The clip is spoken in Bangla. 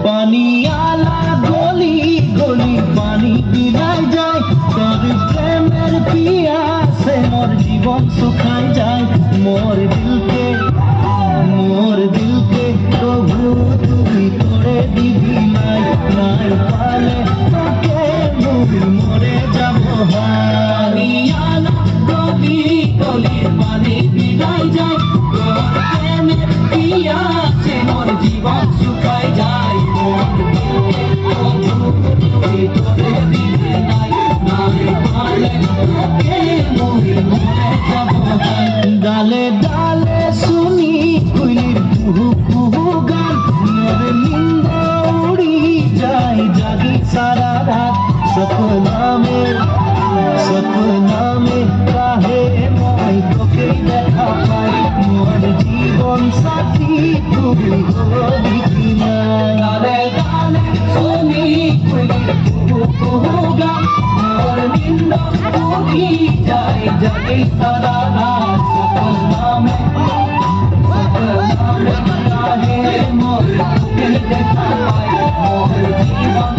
পানিয়ালা গলি গলি পানি বিলায় যায়, তোর প্রেমের পিয়াসে মোর জীবন শুকায় যায়। মোর দিলকে প্রভু তুমি করে দিবি নাই, নাই পালে তোকে মুই মরে যাব। পানিয়ালা গলি গলি পানি বিলায় যায়, তোর প্রেমের পিয়াসে মোর জীবন শুকায় যায়। ডালে ডালে শুনি কুইলির কুহু কুহু গান, মোর নিন্দ উড়ি যায় জাগি সারা রাত। সপনামে কাহে মই তোকে দেখা পাই, মোর জীবন সাথী তুমি হবি কিনা। ডালে ডালে শুনি কুইলির কুহু কুহু গান, মোর নিন্দ উড়ি যায় জাগি সারা রাত। সপনামে কাহে মই তোকে দেখা পাই, মোর জীবন